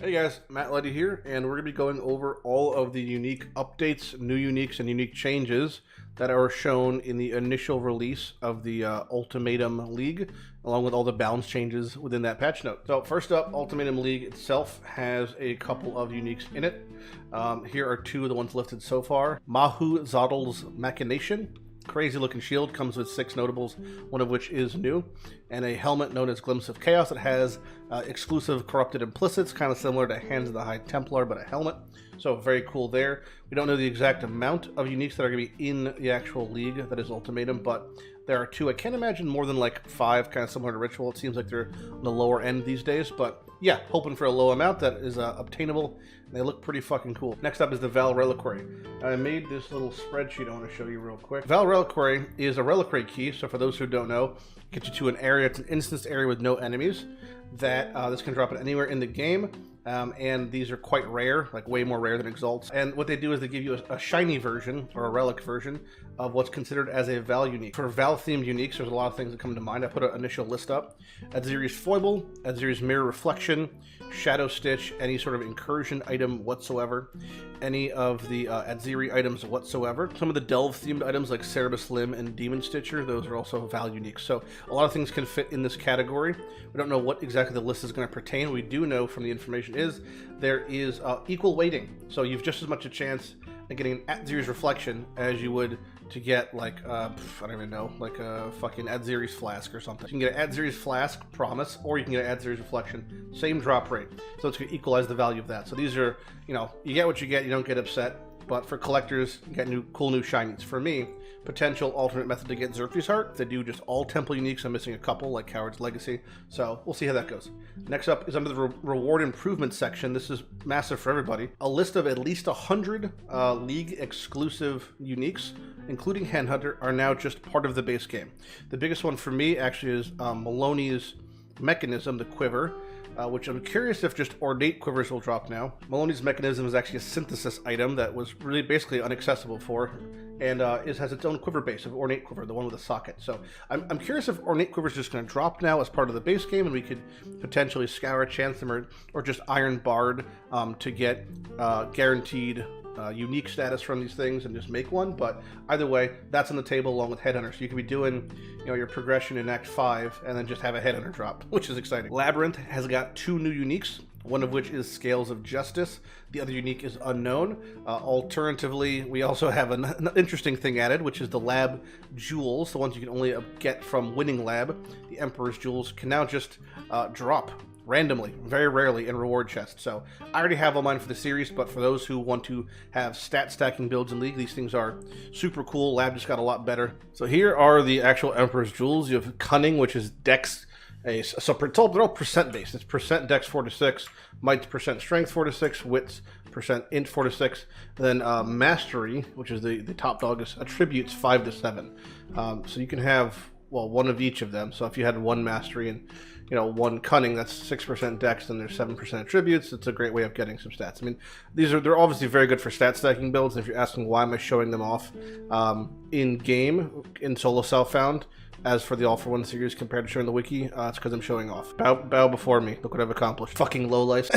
Hey guys, Matt Lighty here, and we're going to be going over all of the unique updates, new uniques, and unique changes that are shown in the initial release of the Ultimatum League, along with all the balance changes within that patch note. So first up, Ultimatum League itself has a couple of uniques in it. Here are two of the ones listed so far. Mahu Zodl's Machination. Crazy looking shield, comes with 6 notables, one of which is new, and a helmet known as Glimpse of Chaos. It has exclusive corrupted implicits, kind of similar to Hands of the High Templar, but a helmet. So very cool there. We don't know the exact amount of uniques that are going to be in the actual league that is Ultimatum, but there are 2. I can't imagine more than like 5, kind of similar to Ritual. It seems like they're on the lower end these days, but yeah, hoping for a low amount that is obtainable. They look pretty fucking cool. Next up is the Valriquary. I made this little spreadsheet I want to show you real quick. Valriquary is a reliquary key, so for those who don't know, it gets you to an area. It's an instanced area with no enemies. That this can drop it anywhere in the game. And these are quite rare, like way more rare than Exalts. And what they do is they give you a shiny version, or a relic version, of what's considered as a Val unique. For Val-themed uniques, there's a lot of things that come to mind. I put an initial list up. Adziri's Foible, Adziri's Mirror Reflection, Shadow Stitch, any sort of incursion item whatsoever, any of the Adziri items whatsoever. Some of the Delve-themed items like Cerebus Limb and Demon Stitcher, those are also Val uniques. So a lot of things can fit in this category. We don't know what exactly the list is going to pertain. We do know from the information is there is equal weighting, so you've just as much a chance at getting an Adziri's Reflection as you would to get like I don't even know, like a fucking Adziri's Flask or something. You can get an Adziri's Flask Promise, or you can get an Adziri's Reflection, same drop rate, so it's going to equalize the value of that. So these are, you know, you get what you get, you don't get upset. But for collectors, you get cool new shinies. For me, potential alternate method to get Xerxes Heart. If they do just all temple uniques, I'm missing a couple, like Coward's Legacy. So we'll see how that goes. Next up is under the reward improvement section. This is massive for everybody. A list of at least 100 League exclusive uniques, including Handhunter, are now just part of the base game. The biggest one for me actually is Maloney's Mechanism, the Quiver. Which I'm curious if just ornate quivers will drop now. Maloney's Mechanism is actually a synthesis item that was really basically inaccessible for, and it has its own quiver base of ornate quiver, the one with a socket. So I'm curious if ornate quiver is just going to drop now as part of the base game, and we could potentially scour chance them or just Iron Bard to get guaranteed unique status from these things and just make one. But either way, that's on the table along with Headhunter, so you could be doing, you know, your progression in Act 5 and then just have a Headhunter drop, which is exciting. Labyrinth has got 2 new uniques, one of which is Scales of Justice. The other unique is Unknown. Alternatively, we also have an interesting thing added, which is the Lab Jewels, the ones you can only get from winning Lab. The Emperor's Jewels can now just drop randomly, very rarely, in reward chests. So I already have all mine for the series, but for those who want to have stat stacking builds in League, these things are super cool. Lab just got a lot better. So here are the actual Emperor's Jewels. You have Cunning, which is Dex. So they're all percent based. It's percent Dex 4 to 6, Might's percent Strength 4 to 6, Wit's percent Int 4 to 6. Then Mastery, which is the top dog, is Attributes 5 to 7. So you can have, well, one of each of them. So if you had 1 Mastery and, you know, 1 Cunning, that's 6% Dex, and there's 7% Attributes. It's a great way of getting some stats. I mean, they're obviously very good for stat stacking builds. And if you're asking why am I showing them off in game in solo self-found, as for the All for One series compared to showing the wiki, it's because I'm showing off. Bow before me. Look what I've accomplished. Fucking lowlifes.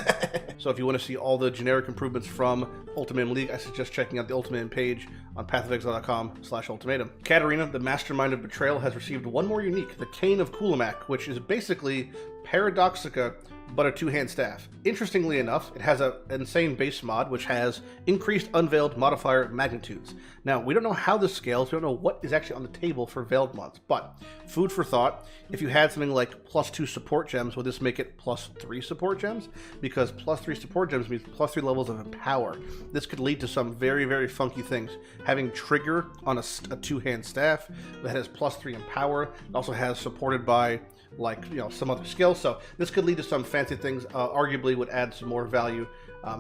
So if you want to see all the generic improvements from Ultimatum League, I suggest checking out the Ultimatum page on pathofexile.com/ultimatum. Katarina, the Mastermind of Betrayal, has received 1 more unique, the Cane of Kulamak, which is basically Paradoxica, but a 2-hand staff. Interestingly enough, it has an insane base mod, which has increased unveiled modifier magnitudes. Now, we don't know how this scales, we don't know what is actually on the table for veiled mods, but food for thought, if you had something like +2 support gems, would this make it +3 support gems? Because +3 support gems means +3 levels of Empower. This could lead to some very, very funky things. Having Trigger on a 2-hand staff that has +3 Empower, it also has supported by, like, you know, some other skills. So this could lead to some fancy things, arguably would add some more value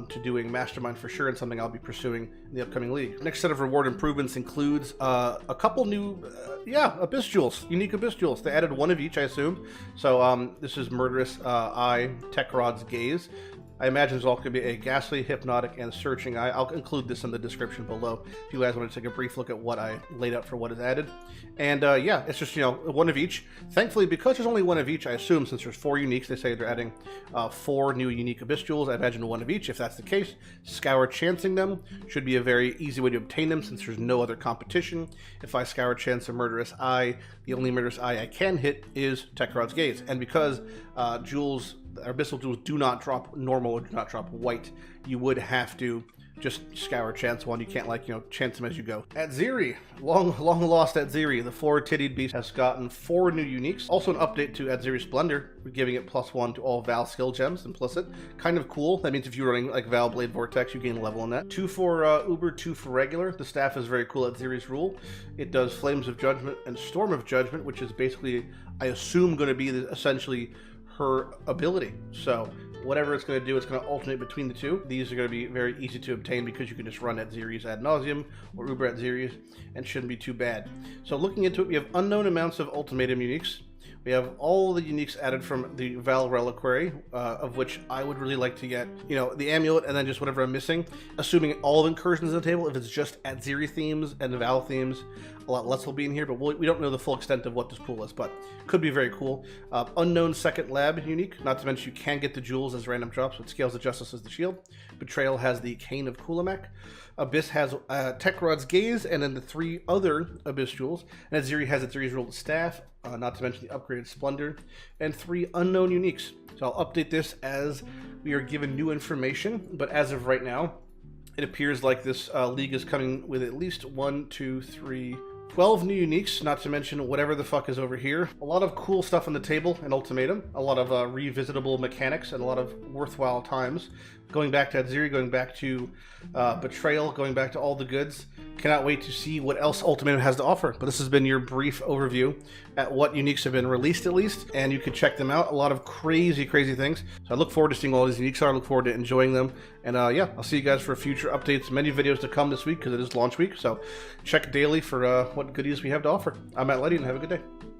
to doing Mastermind for sure, and something I'll be pursuing in the upcoming League. Next set of reward improvements includes a couple new, Abyss Jewels, unique Abyss Jewels. They added 1 of each, I assume. So this is Murderous Eye, Tekrod's Gaze. I imagine there's all going to be a Ghastly, Hypnotic, and Searching Eye. I'll include this in the description below if you guys want to take a brief look at what I laid out for what is added. And yeah, it's just, you know, one of each. Thankfully, because there's only one of each, I assume since there's 4 uniques, they say they're adding 4 new unique Abyss Jewels. I imagine one of each. If that's the case, Scour Chancing them should be a very easy way to obtain them since there's no other competition. If I Scour Chance a Murderous Eye, the only Murderous Eye I can hit is Tekrod's Gaze. And because jewels, Abyssal Jewels do not drop normal or do not drop white, you would have to just Scour Chance one. You can't, like, you know, chance them as you go. Adziri, long lost Adziri, the 4-tittied beast, has gotten 4 new uniques. Also an update to Adziri Splendor, giving it +1 to all Val skill gems implicit. Kind of cool. That means if you're running like Val Blade Vortex, you gain a level on that. 2 for Uber, 2 for regular. The staff is very cool at Adziri's rule. It does Flames of Judgment and Storm of Judgment, which is basically, I assume, going to be essentially her ability. So whatever it's going to do, it's going to alternate between the two. These are going to be very easy to obtain because you can just run Adziri's ad nauseum or Uber Adziri's and shouldn't be too bad. So looking into it, we have unknown amounts of Ultimatum uniques. We have all the uniques added from the Val Reliquary, of which I would really like to get, you know, the amulet and then just whatever I'm missing. Assuming all of Incursions on the table, if it's just Adziri themes and the Val themes, a lot less will be in here, but we don't know the full extent of what this pool is, but could be very cool. Unknown second lab unique, not to mention you can get the jewels as random drops with Scales of Justice as the shield. Betrayal has the Cane of Kulamak. Abyss has Tekrod's Gaze, and then the 3 other Abyss jewels. And Adziri has Adziri's ruled staff, not to mention the upgraded Splendor, and 3 unknown uniques. So I'll update this as we are given new information, but as of right now, it appears like this league is coming with at least 1, 2, 3, 12 new uniques, not to mention whatever the fuck is over here. A lot of cool stuff on the table in Ultimatum, a lot of revisitable mechanics, and a lot of worthwhile times. Going back to Adziri, going back to Betrayal, going back to all the goods. Cannot wait to see what else Ultimatum has to offer. But this has been your brief overview at what uniques have been released at least, and you can check them out. A lot of crazy things. So I look forward to seeing all these uniques are. I look forward to enjoying them. And yeah, I'll see you guys for future updates. Many videos to come this week because it is launch week. So check daily for what goodies we have to offer. I'm Lighty, and have a good day.